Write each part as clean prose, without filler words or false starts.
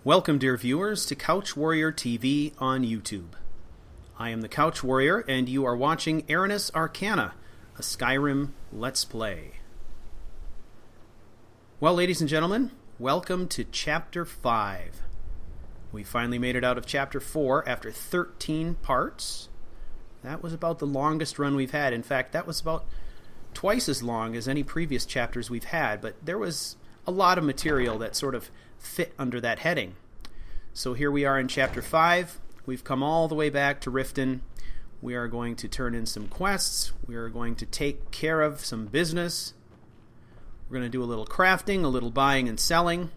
Welcome, dear viewers, to CouchWarrior TV on YouTube. I am the CouchWarrior, and you are watching Aranis Arcana, a Skyrim Let's Play. Well, ladies and gentlemen, welcome to Chapter 5. We finally made it out of Chapter 4 after 13 parts. That was about the longest run we've had. In fact, that was about twice as long as any previous chapters we've had, but there was a lot of material that sort of fit under that heading. So here we are in Chapter 5. We've come all the way back to Riften. We are going to turn in some quests. We are going to take care of some business. We're going to do a little crafting, a little buying and selling.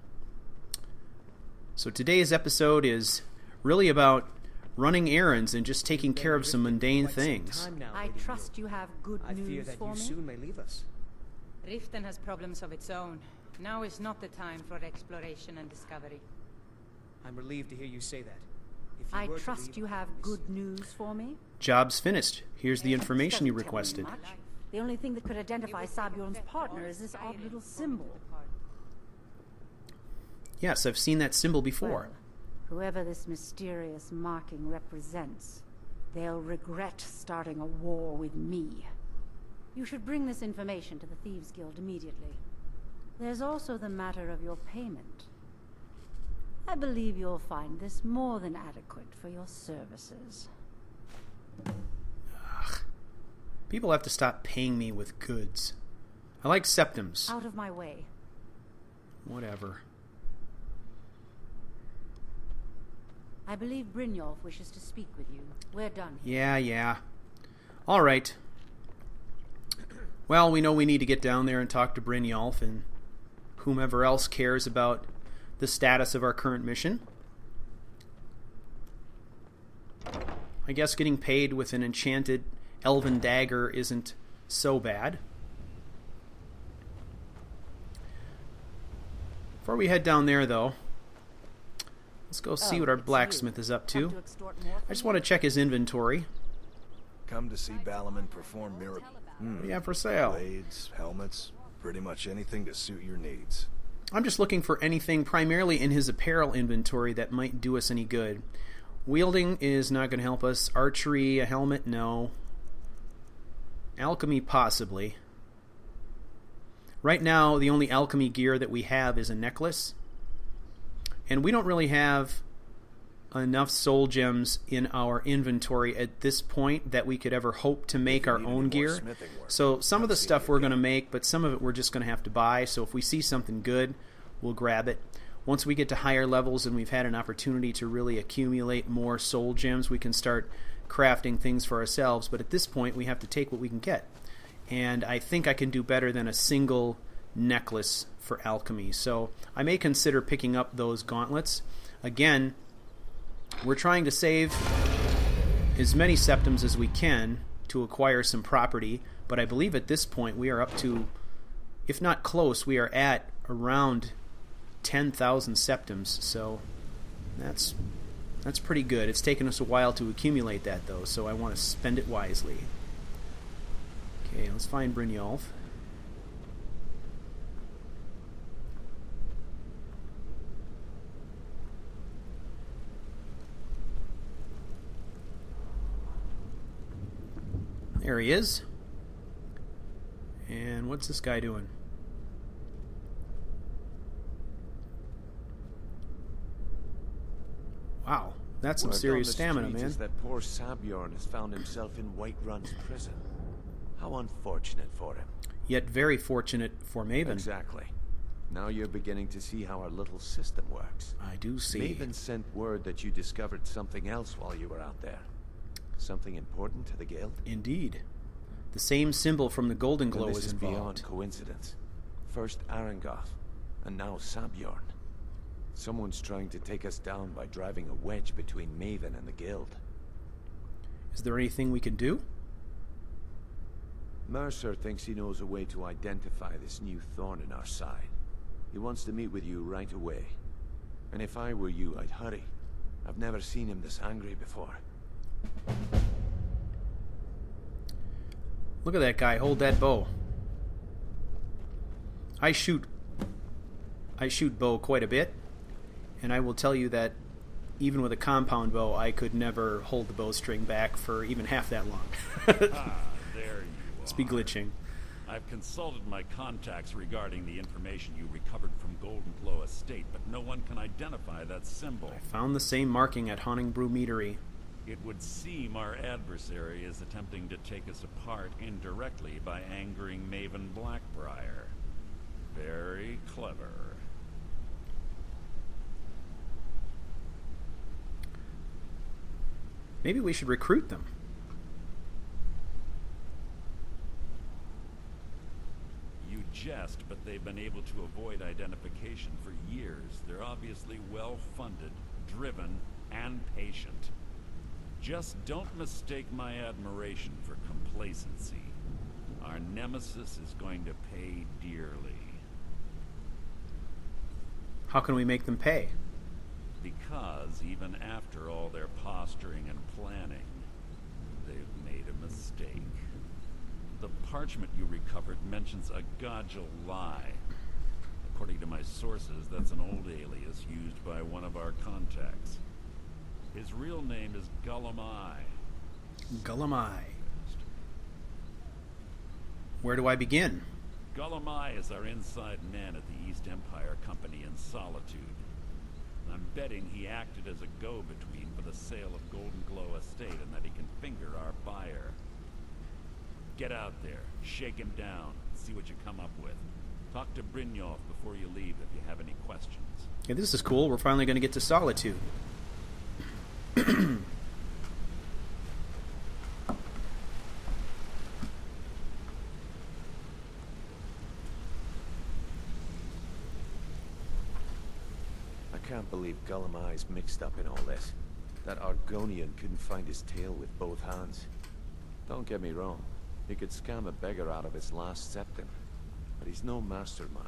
So today's episode is really about running errands and just taking care of some mundane things. I trust you have good news for me. Soon may leave us. Riften has problems of its own. Now is not the time for exploration and discovery. I'm relieved to hear you say that. I trust you have good news for me. Job's finished. Here's the information you requested. The only thing that could identify Sabjorn's partner is this odd little symbol. Yes, I've seen that symbol before. Well, whoever this mysterious marking represents, they'll regret starting a war with me. You should bring this information to the Thieves Guild immediately. There's also the matter of your payment. I believe you'll find this more than adequate for your services. Ugh. People have to stop paying me with goods. I like septums. Out of my way. Whatever. I believe Brynjolf wishes to speak with you. We're done. Yeah. All right. Well, we know we need to get down there and talk to Brynjolf and whomever else cares about the status of our current mission. I guess getting paid with an enchanted elven dagger isn't so bad. Before we head down there, though, let's go see what our blacksmith is up to. I just want to check his inventory. Come to see Balaman perform miracles. What do you have for sale? Blades, helmets, pretty much anything to suit your needs. I'm just looking for anything primarily in his apparel inventory that might do us any good. Wielding is not going to help us. Archery, a helmet, no. Alchemy, possibly. Right now, the only alchemy gear that we have is a necklace. And we don't really have enough soul gems in our inventory at this point that we could ever hope to make our own gear. So some of the stuff we're going to make, but some of it we're just going to have to buy. So if we see something good, we'll grab it. Once we get to higher levels and we've had an opportunity to really accumulate more soul gems, we can start crafting things for ourselves. But at this point, we have to take what we can get. And I think I can do better than a single necklace for alchemy. So I may consider picking up those gauntlets. Again, we're trying to save as many septums as we can to acquire some property, but I believe at this point we are up to, if not close, we are at around 10,000 septums, so that's pretty good. It's taken us a while to accumulate that, though, so I want to spend it wisely. Okay, let's find Brynjolf. There he is. And what's this guy doing? Wow, that's some serious stamina, man. Is that poor Sabjorn has found himself in Whiterun's prison. How unfortunate for him. Yet very fortunate for Maven. Exactly. Now you're beginning to see how our little system works. I do see. Maven sent word that you discovered something else while you were out there. Something important to the guild? Indeed. The same symbol from the Golden Glow is involved. Beyond coincidence. First Arangoth, and now Sabjorn. Someone's trying to take us down by driving a wedge between Maven and the guild. Is there anything we can do? Mercer thinks he knows a way to identify this new thorn in our side. He wants to meet with you right away. And if I were you, I'd hurry. I've never seen him this angry before. Look at that guy hold that bow. I shoot bow quite a bit, And I will tell you that even with a compound bow, I could never hold the bowstring back for even half that long. There you are. Must be glitching. I've consulted my contacts regarding the information you recovered from Golden Glow Estate, but no one can identify that symbol. I found the same marking at Haunting Brew Meadery. It would seem our adversary is attempting to take us apart indirectly by angering Maven Blackbriar. Very clever. Maybe we should recruit them. You jest, but they've been able to avoid identification for years. They're obviously well-funded, driven, and patient. Just don't mistake my admiration for complacency. Our nemesis is going to pay dearly. How can we make them pay? Because even after all their posturing and planning, they've made a mistake. The parchment you recovered mentions a Godja lie. According to my sources, that's an old alias used by one of our contacts. His real name is Gullum-I. Gullum-I. Where do I begin? Gullum-I is our inside man at the East Empire Company in Solitude. I'm betting he acted as a go-between for the sale of Golden Glow Estate and that he can finger our buyer. Get out there, shake him down, see what you come up with. Talk to Brynjolf before you leave if you have any questions. Okay, this is cool. We're finally going to get to Solitude. I can't believe Gullum-I's mixed up in all this. That Argonian couldn't find his tail with both hands. Don't get me wrong. He could scam a beggar out of his last septim. But he's no mastermind.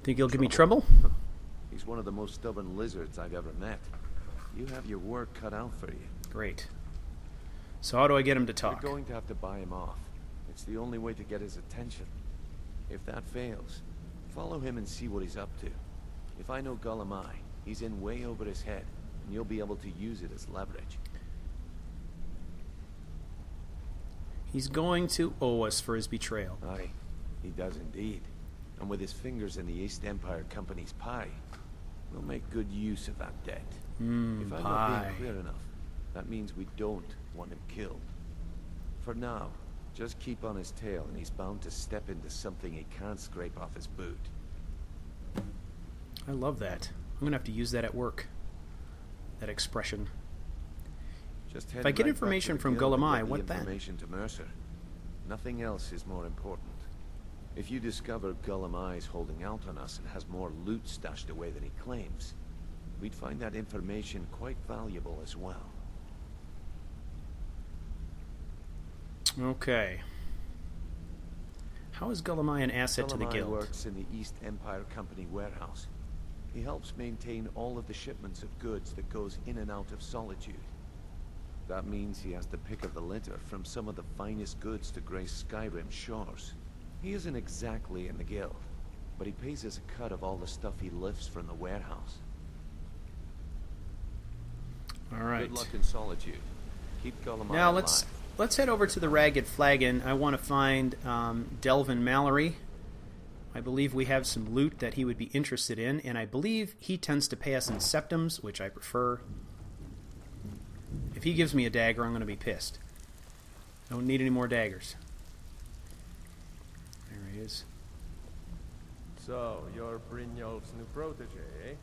Think he'll give me trouble? He's one of the most stubborn lizards I've ever met. You have your work cut out for you. Great. So how do I get him to talk? You're going to have to buy him off. It's the only way to get his attention. If that fails, follow him and see what he's up to. If I know Gullum-I, he's in way over his head, and you'll be able to use it as leverage. He's going to owe us for his betrayal. Aye, he does indeed. And with his fingers in the East Empire Company's pie, we'll make good use of that debt. If I'm not pie. being clear enough, that means we don't want him killed. For now, just keep on his tail and he's bound to step into something he can't scrape off his boot. I love that. I'm going to have to use that at work. That expression. Just If I get information from Gullum-I, what then? Information to Mercer. Nothing else is more important. If you discover Gullum-I's holding out on us and has more loot stashed away than he claims, we'd find that information quite valuable as well. Okay. How is Gullum-I an asset to the Gullum-I guild? works in the East Empire Company warehouse. He helps maintain all of the shipments of goods that goes in and out of Solitude. That means he has to pick of the litter from some of the finest goods to grace Skyrim's shores. He isn't exactly in the guild, but he pays us a cut of all the stuff he lifts from the warehouse. All right. Good luck in Solitude. Keep Gullum-I Now alive. let's head over to the Ragged Flagon. I want to find Delvin Mallory. I believe we have some loot that he would be interested in, and I believe he tends to pay us in septums, which I prefer. If he gives me a dagger, I'm going to be pissed. I don't need any more daggers. There he is. So, you're Brynjolf's new protege, eh?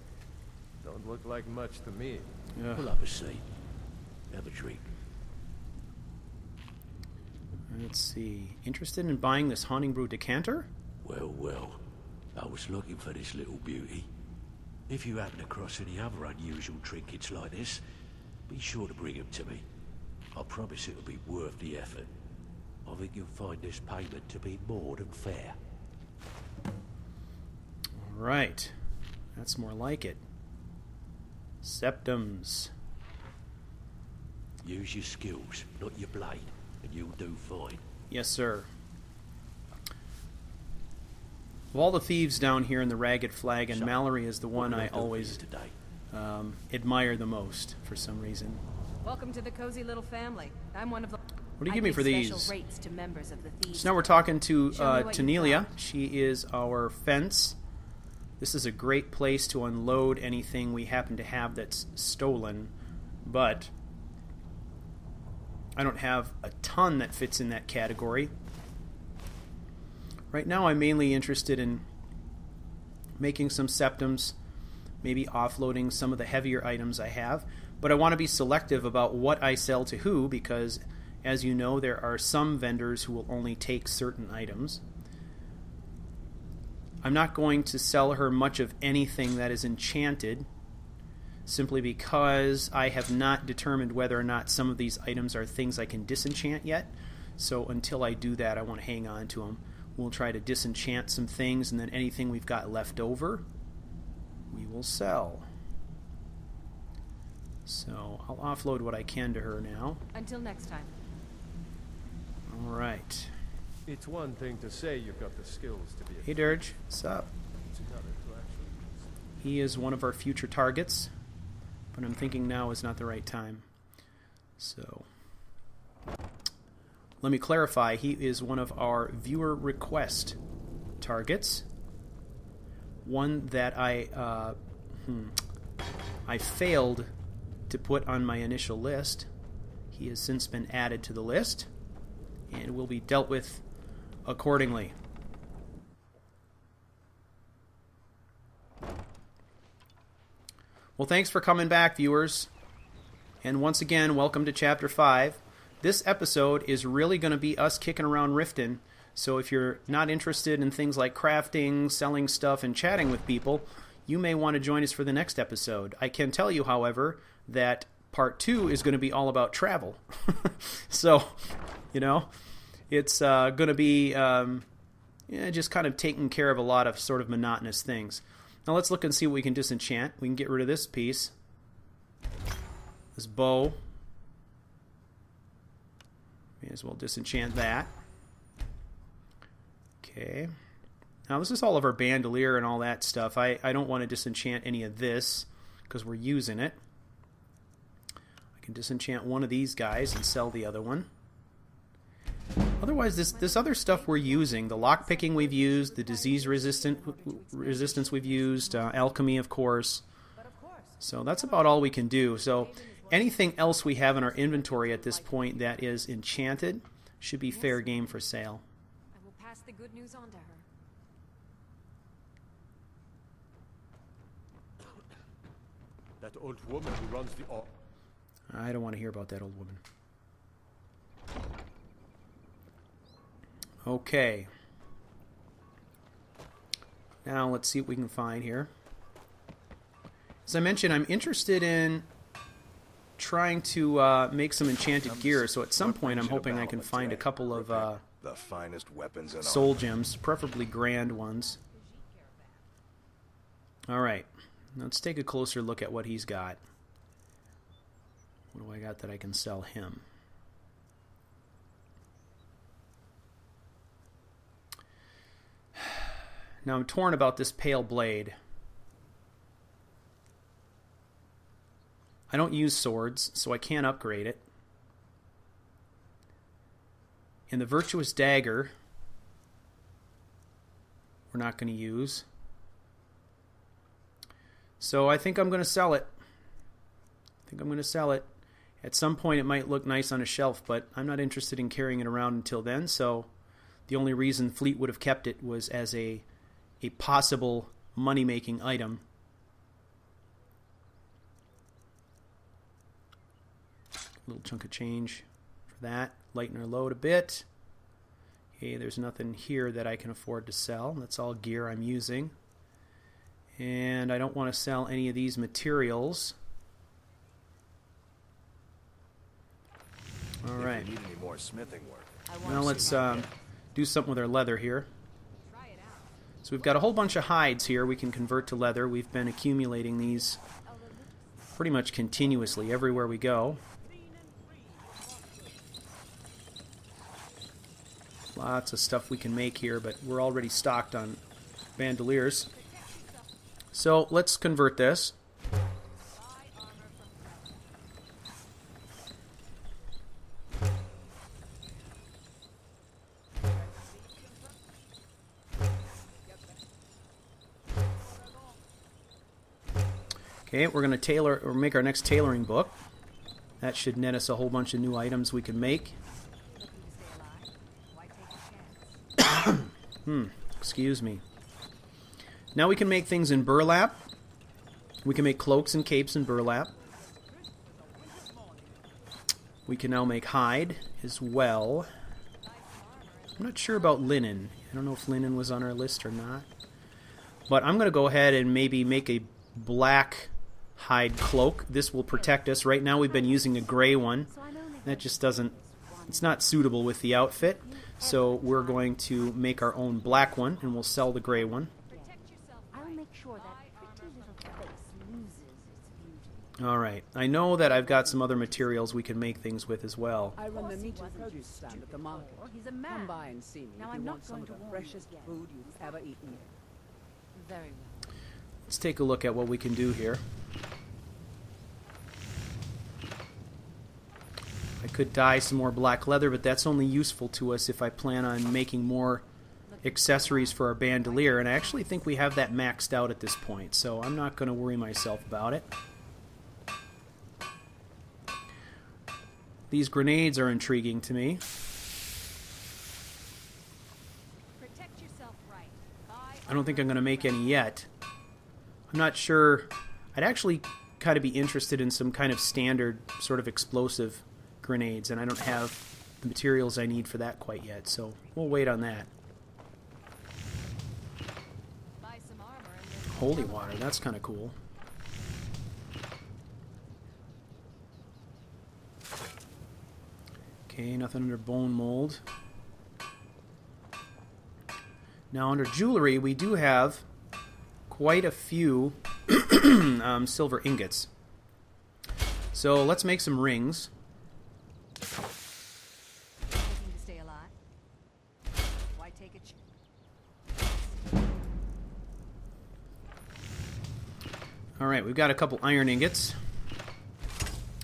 Don't look like much to me. Ugh. Pull up a seat. Have a drink. Let's see. Interested in buying this Haunting Brew decanter? Well, I was looking for this little beauty. If you happen across any other unusual trinkets like this, be sure to bring them to me. I promise it'll be worth the effort. I think you'll find this payment to be more than fair. All right. That's more like it. Septums. Use your skills, not your blade, and you'll do fine. Yes, sir. Of all the thieves down here in the Ragged Flag, and Mallory is the one I always admire the most for some reason. Welcome to the cozy little family. I'm one of the... What do you give me for these? Special rates to members of the thieves. So now we're talking to Show me what you Nelia. found. She is our fence. This is a great place to unload anything we happen to have that's stolen, but I don't have a ton that fits in that category. Right now I'm mainly interested in making some septums, maybe offloading some of the heavier items I have, but I want to be selective about what I sell to who, because as you know, there are some vendors who will only take certain items. I'm not going to sell her much of anything that is enchanted, simply because I have not determined whether or not some of these items are things I can disenchant yet. So until I do that, I want to hang on to them. We'll try to disenchant some things, and then anything we've got left over, we will sell. So I'll offload what I can to her now. Until next time. All right. It's one thing to say you've got the skills to be a Hey, Dirge. What's up? It's another to actually... He is one of our future targets, but I'm thinking now is not the right time. So let me clarify. He is one of our viewer request targets. One that I failed to put on my initial list. He has since been added to the list and will be dealt with accordingly. Well, thanks for coming back, viewers. And once again, welcome to Chapter 5. This episode is really going to be us kicking around Riften, so if you're not interested in things like crafting, selling stuff, and chatting with people, you may want to join us for the next episode. I can tell you, however, that Part 2 is going to be all about travel. So, you know, it's going to be just kind of taking care of a lot of sort of monotonous things. Now let's look and see what we can disenchant. We can get rid of this piece. This bow. May as well disenchant that. Okay. Now this is all of our bandolier and all that stuff. I don't want to disenchant any of this because we're using it. I can disenchant one of these guys and sell the other one. Otherwise, this other stuff we're using, the lockpicking we've used, the disease resistance we've used, alchemy, of course. So that's about all we can do. So anything else we have in our inventory at this point that is enchanted should be fair game for sale. I will pass the good news on to her. That old woman who runs the... I don't want to hear about that old woman. Okay. Now let's see what we can find here. As I mentioned, I'm interested in trying to make some enchanted gear, so at some point I'm hoping I can find a couple of the finest weapons in soul gems, preferably grand ones. Alright, let's take a closer look at what he's got. What do I got that I can sell him? Now I'm torn about this pale blade. I don't use swords, so I can't upgrade it. And the virtuous dagger we're not going to use. So I think I'm going to sell it. At some point it might look nice on a shelf, but I'm not interested in carrying it around until then, so the only reason Fleet would have kept it was as a possible money-making item. Little chunk of change for that. Lighten our load a bit. Okay, there's nothing here that I can afford to sell. That's all gear I'm using. And I don't want to sell any of these materials. All right. If you need any more smithing work. Now let's do something with our leather here. So we've got a whole bunch of hides here we can convert to leather. We've been accumulating these pretty much continuously everywhere we go. Lots of stuff we can make here, but we're already stocked on bandoliers. So let's convert this. Okay, we're going to tailor or make our next tailoring book. That should net us a whole bunch of new items we can make. Excuse me. Now we can make things in burlap. We can make cloaks and capes in burlap. We can now make hide as well. I'm not sure about linen. I don't know if linen was on our list or not. But I'm going to go ahead and maybe make a black hide cloak. This will protect us. Right now we've been using a gray one. That just doesn't... It's not suitable with the outfit. So we're going to make our own black one, and we'll sell the gray one. I'll make sure that pretty little face loses its beauty. Alright. I know that I've got some other materials we can make things with as well. I run the meat and produce stand at the market. He's a man. Come by and see me Now if I'm you not want some going of to the warn freshest you yet. food you've ever eaten. Very well. Let's take a look at what we can do here. I could dye some more black leather, but that's only useful to us if I plan on making more accessories for our bandolier, and I actually think we have that maxed out at this point, so I'm not going to worry myself about it. These grenades are intriguing to me. I don't think I'm going to make any yet. I'm not sure. I'd actually kind of be interested in some kind of standard sort of explosive grenades, and I don't have the materials I need for that quite yet, so we'll wait on that. Holy water, that's kind of cool. Okay, nothing under bone mold. Now under jewelry, we do have quite a few silver ingots. So let's make some rings. Alright, we've got a couple iron ingots.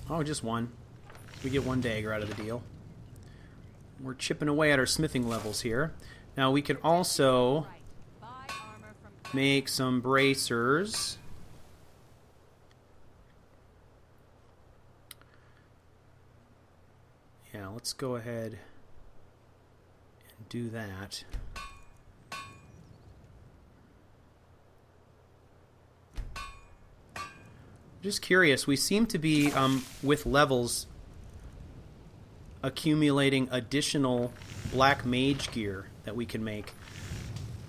Oh, just one. We get one dagger out of the deal. We're chipping away at our smithing levels here. Now we can also make some bracers. Yeah, let's go ahead and do that. Just curious, we seem to be, with levels, accumulating additional black mage gear that we can make.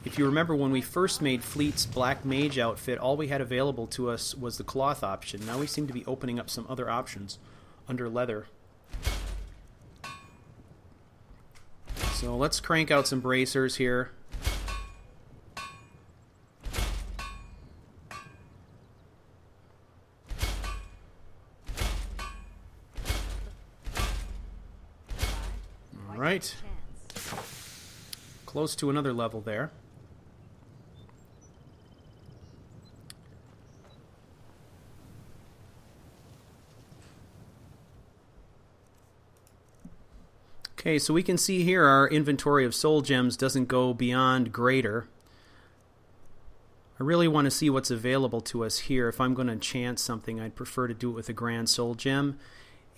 If you remember when we first made Fleet's black mage outfit, all we had available to us was the cloth option. Now we seem to be opening up some other options under leather. So let's crank out some bracers here. Right. Close to another level there. Okay, so we can see here our inventory of soul gems doesn't go beyond greater. I really want to see what's available to us here. If I'm going to enchant something, I'd prefer to do it with a grand soul gem.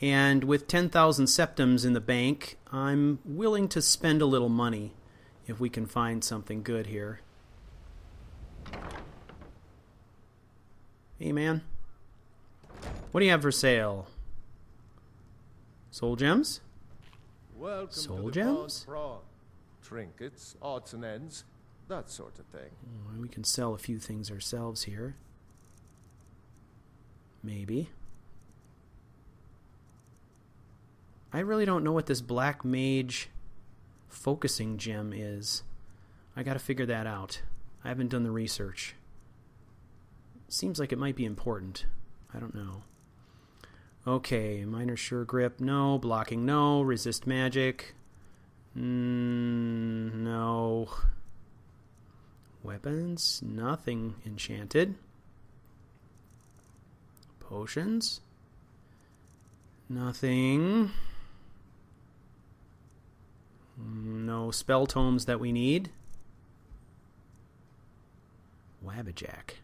And with 10,000 septums in the bank, I'm willing to spend a little money if we can find something good here. Hey, man. What do you have for sale? Soul gems? Welcome Soul to the gems? Prawn. Trinkets, odds and ends, that sort of thing. We can sell a few things ourselves here. Maybe. I really don't know what this black mage focusing gem is. I gotta figure that out. I haven't done the research. Seems like it might be important. I don't know. Okay, minor sure grip, no. Blocking, no. Resist magic, no. Weapons, nothing enchanted. Potions, nothing. No spell tomes that we need. Wabbajack.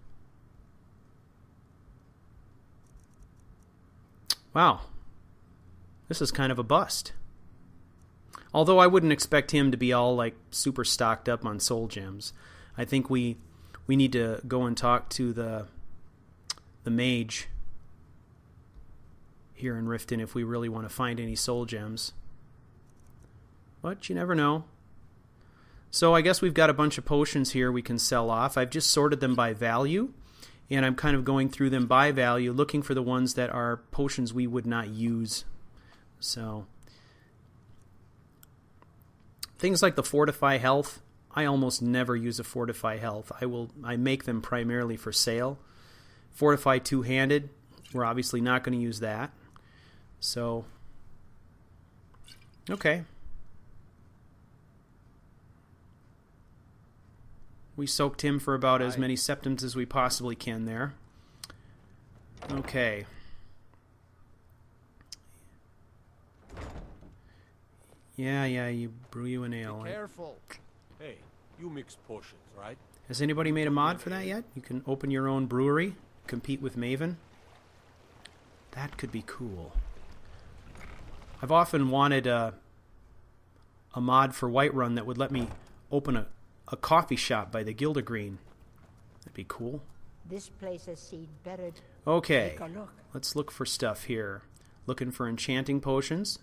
Wow. This is kind of a bust. Although I wouldn't expect him to be all like super stocked up on soul gems. I think we need to go and talk to the mage here in Riften if we really want to find any soul gems. But you never know. So I guess we've got a bunch of potions here we can sell off. I've just sorted them by value, and I'm kind of going through them by value, looking for the ones that are potions we would not use. So things like the Fortify Health, I almost never use a Fortify Health. I make them primarily for sale. Fortify Two-Handed, we're obviously not going to use that. So, okay. We soaked him for about as many septims as we possibly can there. Okay. Yeah, you brew you an ale. Be careful. Hey, you mix potions, right? Has anybody made a mod for that yet? You can open your own brewery, compete with Maven. That could be cool. I've often wanted a mod for Whiterun that would let me open a coffee shop by the Gilder Green. That'd be cool. This place has seen better. Okay, Take a look. let's look for stuff here. Looking for enchanting potions.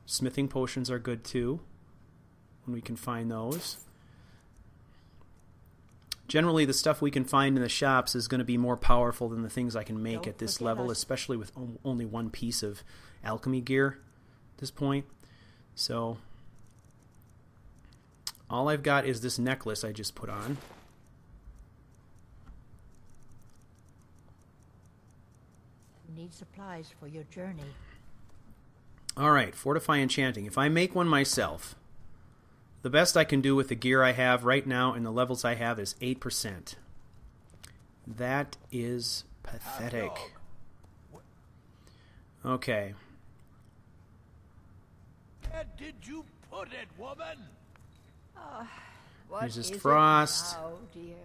Smithing potions are good too, when we can find those. Generally, the stuff we can find in the shops is going to be more powerful than the things I can make at this level, especially with only one piece of alchemy gear at this point. So, all I've got is this necklace I just put on. Need supplies for your journey. Alright, Fortify Enchanting. If I make one myself, the best I can do with the gear I have right now and the levels I have is 8%. That is pathetic. Okay. Where did you put it, woman? What Resist is it frost. now, dear?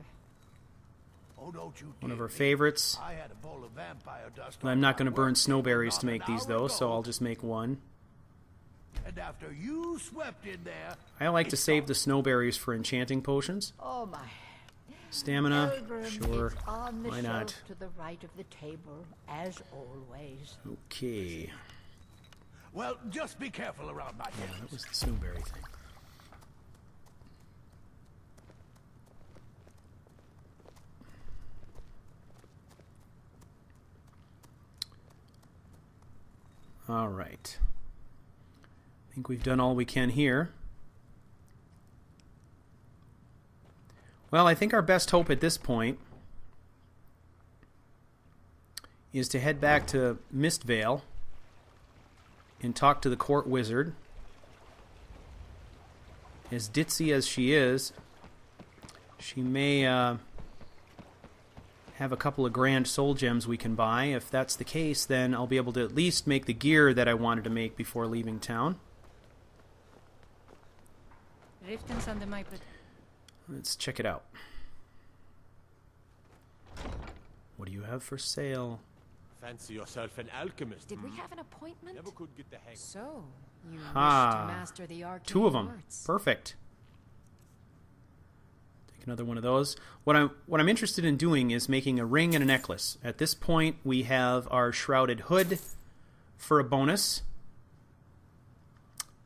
Oh, don't you One of dare our me. favorites. I had a bowl of vampire dust. I'm not going to burn snowberries to make these though, so I'll just make one. And after you swept in there, I like to save the snowberries for enchanting potions. Oh my. Stamina, Pilgrim, sure. it's on the Why shelf not? to the right of the table, as always. Okay. well, just be careful around my Yeah, things. that was the snowberry thing. All right. I think we've done all we can here. Well, I think our best hope at this point is to head back to Mistvale and talk to the court wizard. As ditzy as she is, she may have a couple of grand soul gems we can buy. If that's the case, then I'll be able to at least make the gear that I wanted to make before leaving town. Riften's under my Let's check it out. What do you have for sale? Fancy yourself an alchemist. Did we have an appointment? Never could get the hang. So, you wish Ah, to master the arcane 2 of them. arts. Perfect. Take another one of those. What I'm interested in doing is making a ring and a necklace. At this point, we have our shrouded hood for a bonus.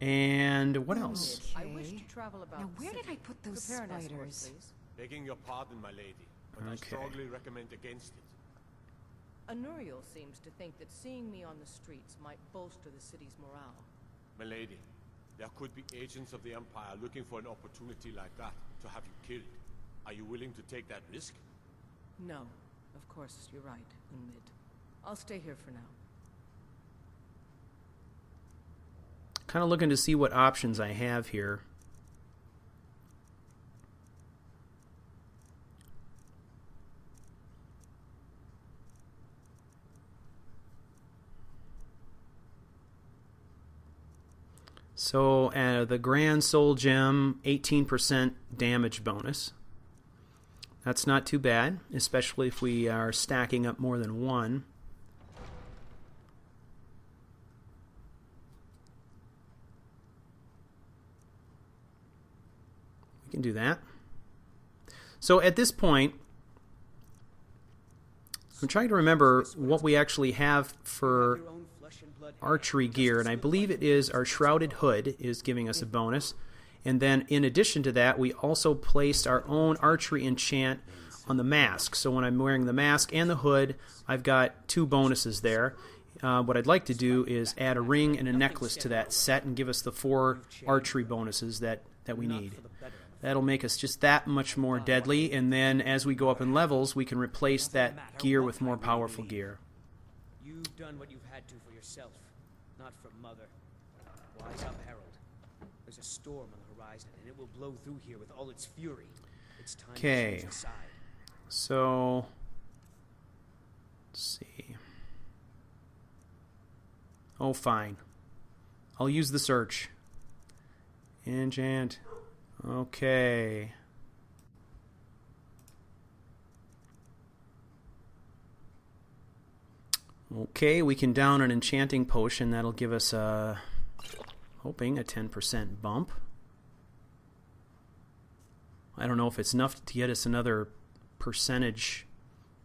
And what else? I wish to travel about. Now, where did I put those Prepare an escort, spiders? please. Begging your pardon, my lady, but I Okay. strongly recommend against it. Anuriel seems to think that seeing me on the streets might bolster the city's morale. My lady, there could be agents of the Empire looking for an opportunity like that to have you killed. Are you willing to take that risk? No, of course, you're right, Unmid. I'll stay here for now. Kind of looking to see what options I have here. So the Grand Soul Gem, 18% damage bonus. That's not too bad, especially if we are stacking up more than one. We can do that. So at this point, I'm trying to remember what we actually have for archery gear, and I believe it is our Shrouded Hood is giving us a bonus. And then in addition to that, we also placed our own archery enchant on the mask. So when I'm wearing the mask and the hood, I've got 2 bonuses there. What I'd like to do is add a ring and a necklace to that set and give us the 4 archery bonuses that we need. That'll make us just that much more deadly, and then as we go up in levels, we can replace that gear with more powerful gear. You've done what you've had to for yourself, not for Mother. Wise up, Herald. There's a storm on the horizon, and it will blow through here with all its fury. It's time to change the side. So let's see. Oh, fine. I'll use the search. Enchant. Okay. Okay, we can down an enchanting potion. That'll give us hoping a 10% bump. I don't know if it's enough to get us another percentage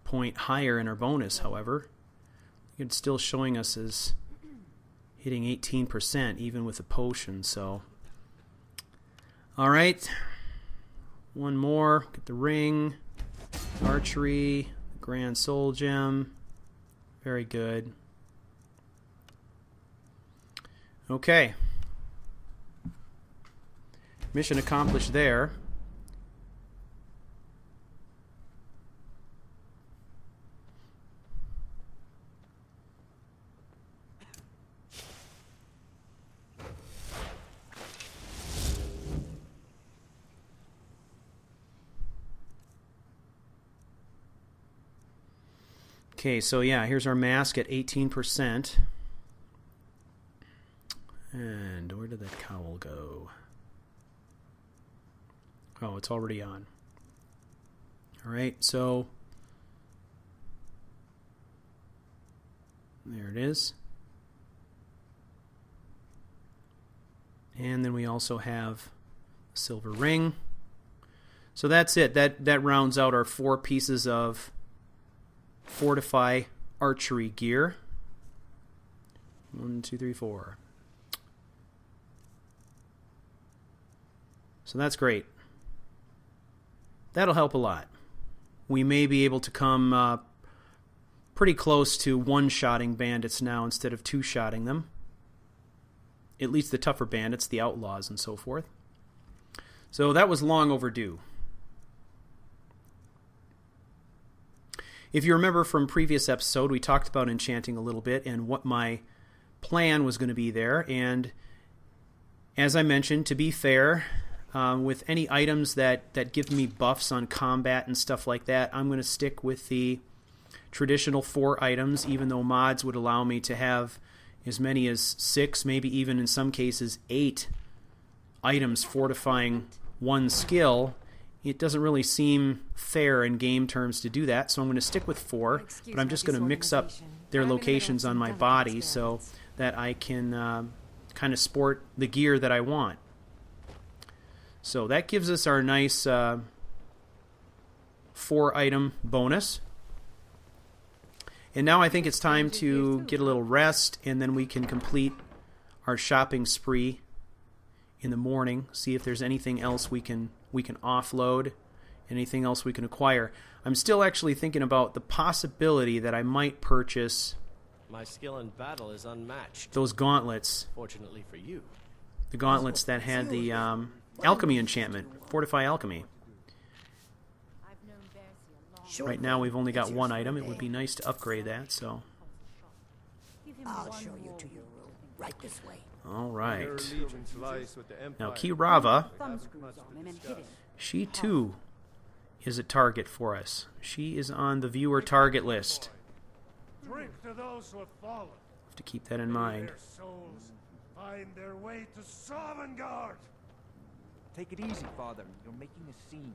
point higher in our bonus, however. It's still showing us as hitting 18% even with a potion, so... Alright. One more. Get the ring. Archery. Grand Soul Gem. Very good. Okay. Mission accomplished there. Okay, so yeah, here's our mask at 18%. And where did that cowl go? Oh, it's already on. Alright, so there it is. And then we also have a silver ring. So that's it. That rounds out our 4 pieces of Fortify archery gear. 1, 2, 3, 4. So that's great. That'll help a lot. We may be able to come pretty close to one-shotting bandits now instead of 2-shotting them. At least the tougher bandits, the outlaws and so forth. So that was long overdue. If you remember from previous episode, we talked about enchanting a little bit and what my plan was going to be there. And as I mentioned, to be fair, with any items that give me buffs on combat and stuff like that, I'm going to stick with the traditional 4 items, even though mods would allow me to have as many as 6, maybe even in some cases 8 items fortifying one skill. It doesn't really seem fair in game terms to do that, so I'm going to stick with 4, but I'm just going to mix up their locations on my body so that I can kind of sport the gear that I want. So that gives us our nice 4-item bonus. And now I think it's time to get a little rest, and then we can complete our shopping spree in the morning, see if there's anything else we can offload, anything else we can acquire. I'm still actually thinking about the possibility that I might purchase my skill in battle is unmatched. Those gauntlets. Fortunately for you. The gauntlets that had the alchemy enchantment, Fortify Alchemy. Right now we've only got 1 item. It would be nice to upgrade that, so. I'll show you to your room. Right this way. All right. Now Kirava, she too is a target for us. She is on the viewer target list. Drink to those who have fallen. Have to keep that in mind. Their souls find their way to Sovngarde. Take it easy, Father. You're making a scene.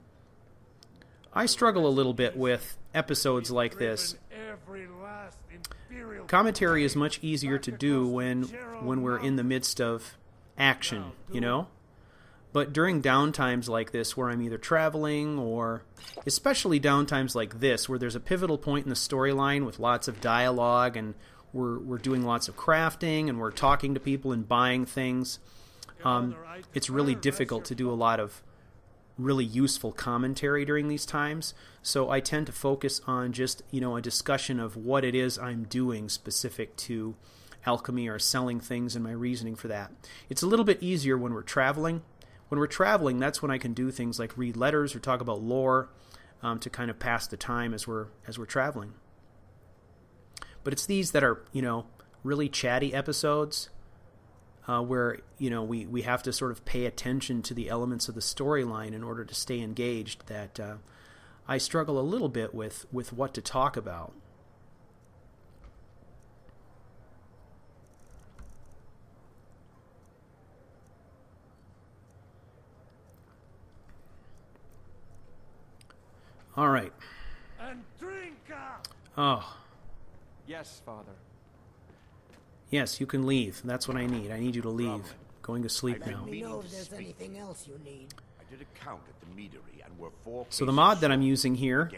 I struggle a little bit with episodes like this. Commentary is much easier to do when we're in the midst of action, you know? But during downtimes like this, where I'm either traveling or especially downtimes like this, where there's a pivotal point in the storyline with lots of dialogue and we're doing lots of crafting and we're talking to people and buying things, it's really difficult to do a lot of really useful commentary during these times. So I tend to focus on just, you know, a discussion of what it is I'm doing specific to alchemy or selling things and my reasoning for that. It's a little bit easier when we're traveling. When we're traveling, that's when I can do things like read letters or talk about lore to kind of pass the time as we're traveling. But it's these that are, you know, really chatty episodes where, you know, we have to sort of pay attention to the elements of the storyline in order to stay engaged that I struggle a little bit with what to talk about. All right. And drink. Oh. Yes, Father. Yes, you can leave. That's what I need. I need you to leave. Going to sleep now. Let me know if there's anything else you need. I did a count at the meadery and we're 4 So the mod that I'm using here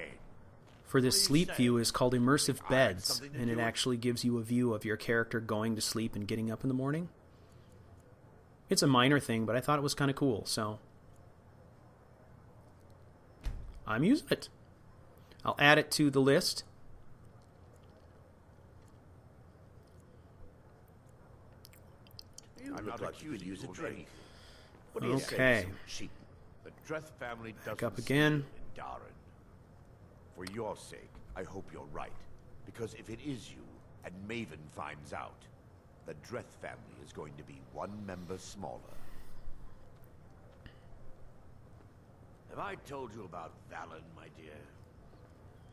for this sleep view is called Immersive Beds, and it actually gives you a view of your character going to sleep and getting up in the morning. It's a minor thing, but I thought it was kind of cool, so I'm using it. I'll add it to the list. I'm not like you could use a drink. Okay. The Dreth family back up again. Darren. For your sake, I hope you're right. Because if it is you, and Maven finds out, the Dreth family is going to be 1 member smaller. Have I told you about Valen, my dear?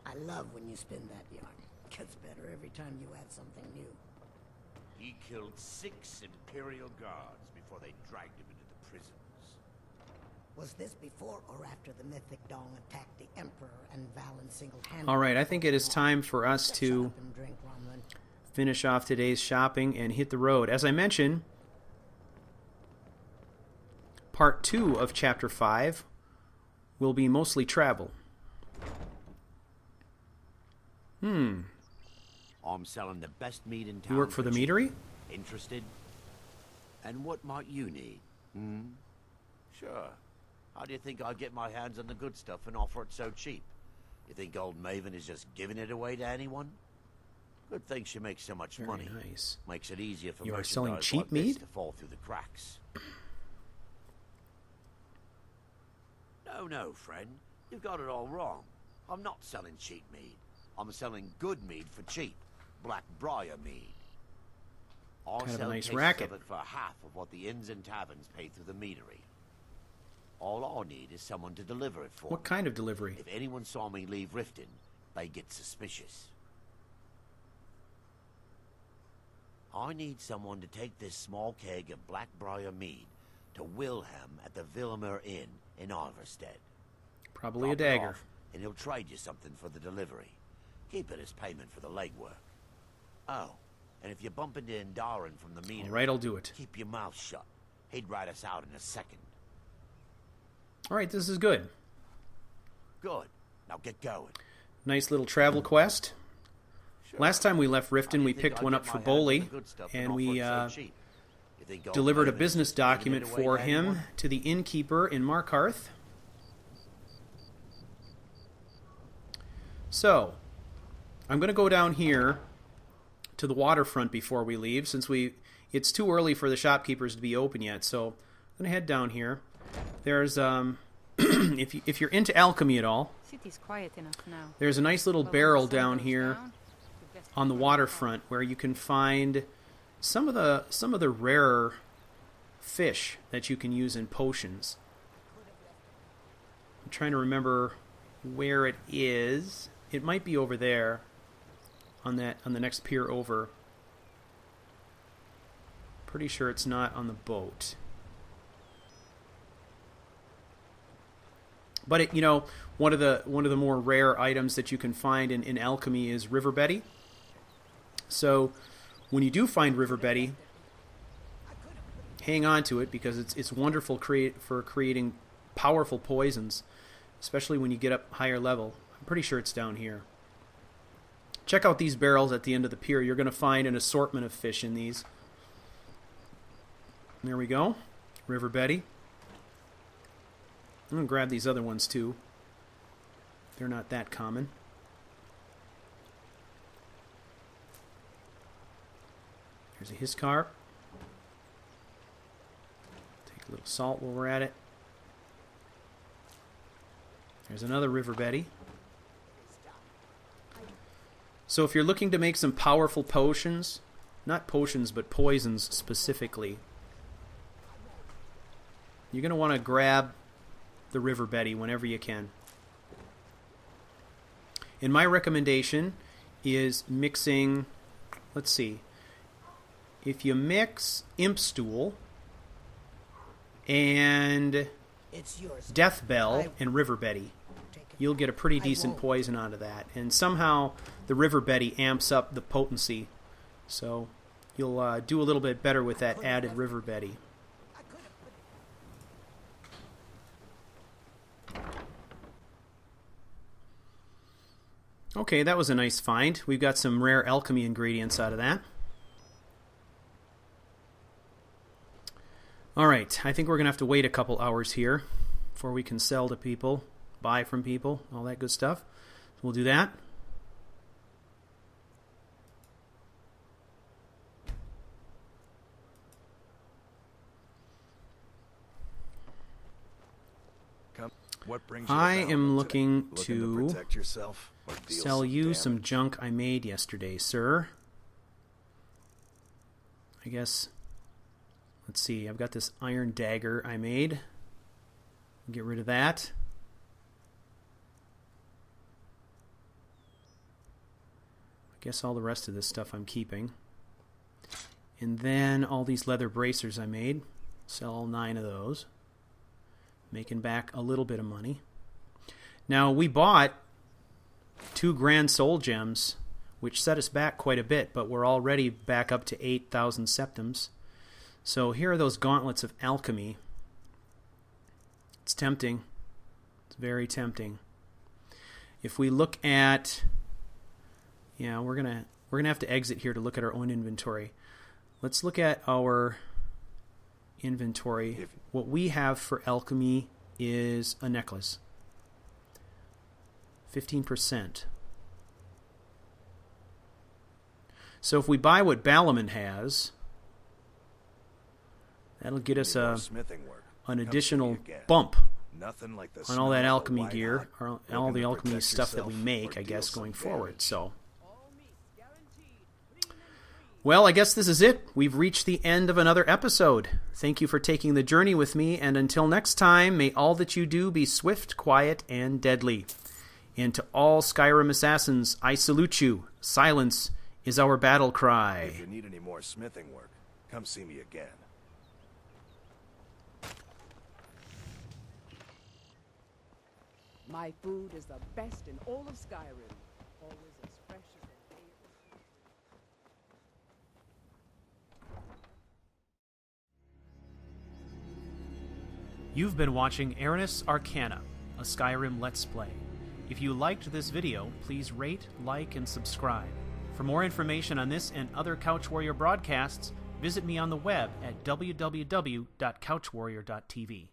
I love when you spin that yarn. Gets better every time you add something new. He killed 6 Imperial guards before they dragged him into the prisons. Was this before or after the Mythic Dong attacked the Emperor and Valen single-handedly? All right, I think it is time for us to finish off today's shopping and hit the road. As I mentioned, part 2 of Chapter 5 will be mostly travel. I'm selling the best meat in town. You work for the meadery? Interested? And what might you need? Sure. How do you think I get my hands on the good stuff and offer it so cheap? You think old Maven is just giving it away to anyone? Good thing she makes so much money. Nice. Makes it easier for you are selling merchandise cheap like this meat to fall through the cracks. No, friend. You've got it all wrong. I'm not selling cheap meat. I'm selling good meat for cheap. Black Briar mead. I'll kind of a sell nice cases racket. of it for half of what the inns and taverns pay through the meadery. All I need is someone to deliver it for What me. kind of delivery? If anyone saw me leave Riften, they get suspicious. I need someone to take this small keg of Blackbriar mead to Wilhelm at the Vilmer Inn in Arverstead. Probably Drop a it dagger. off, and he'll trade you something for the delivery. Keep it as payment for the legwork. Oh, and if you bump into Indaren from the meeting, All right, I'll do it. keep your mouth shut. He'd rat us out in a second. All right, this is good. Good. Now get going. Nice little travel quest. Sure. Last time we left Riften, we think picked I'll one get up my for hands on Boley, the good stuff and and we offer it so cheap? You think old delivered a Maven is business just giving it document away for to him anyone? to the innkeeper in Markarth. So, I'm going to go down here to the waterfront before we leave, since it's too early for the shopkeepers to be open yet. So, I'm going to head down here. There's if you're into alchemy at all, City's quiet enough now. there's a nice little But when barrel the sun down goes here down, the best on the waterfront where you can find some of the rarer fish that you can use in potions. I'm trying to remember where it is. It might be over there on the next pier over. Pretty sure it's not on the boat. But it, you know, one of the more rare items that you can find in alchemy is River Betty. So when you do find River Betty, hang on to it because it's wonderful for creating powerful poisons, especially when you get up higher level. I'm pretty sure it's down here. Check out these barrels at the end of the pier. You're going to find an assortment of fish in these. There we go. River Betty. I'm going to grab these other ones too. They're not that common. Here's a Hiscar. Take a little salt while we're at it. There's another River Betty. So if you're looking to make some powerful potions, not potions but poisons specifically, you're going to want to grab the River Betty whenever you can. And my recommendation is mixing, let's see, if you mix Imp Stool and Death Bell and River Betty, you'll get a pretty decent poison out of that. And somehow the River Betty amps up the potency, so you'll do a little bit better with that added River Betty. Okay, that was a nice find. We've got some rare alchemy ingredients out of that. Alright, I think we're going to have to wait a couple hours here before we can sell to people, buy from people, all that good stuff. So we'll do that. What brings you I am looking to protect yourself or deal sell you damage? some junk I made yesterday, sir. I guess, let's see, I've got this iron dagger I made. Get rid of that. I guess all the rest of this stuff I'm keeping. And then all these leather bracers I made. Sell all 9 of those. Making back a little bit of money. Now, we bought 2 grand soul gems, which set us back quite a bit, but we're already back up to 8,000 septims. So here are those gauntlets of alchemy. It's tempting. It's very tempting. If we look at... Yeah, we're gonna have to exit here to look at our own inventory. Let's look at our inventory. What we have for alchemy is a necklace. 15%. So if we buy what Balaman has, that'll get us an additional bump on all that alchemy gear, or all the alchemy stuff that we make, I guess, going forward. So, well, I guess this is it. We've reached the end of another episode. Thank you for taking the journey with me, and until next time, may all that you do be swift, quiet, and deadly. And to all Skyrim assassins, I salute you. Silence is our battle cry. If you need any more smithing work, come see me again. My food is the best in all of Skyrim. Always as fresh as the day it was. You've been watching Aranis Arcana, a Skyrim Let's Play. If you liked this video, please rate, like, and subscribe. For more information on this and other CouchWarrior broadcasts, visit me on the web at www.couchwarrior.tv.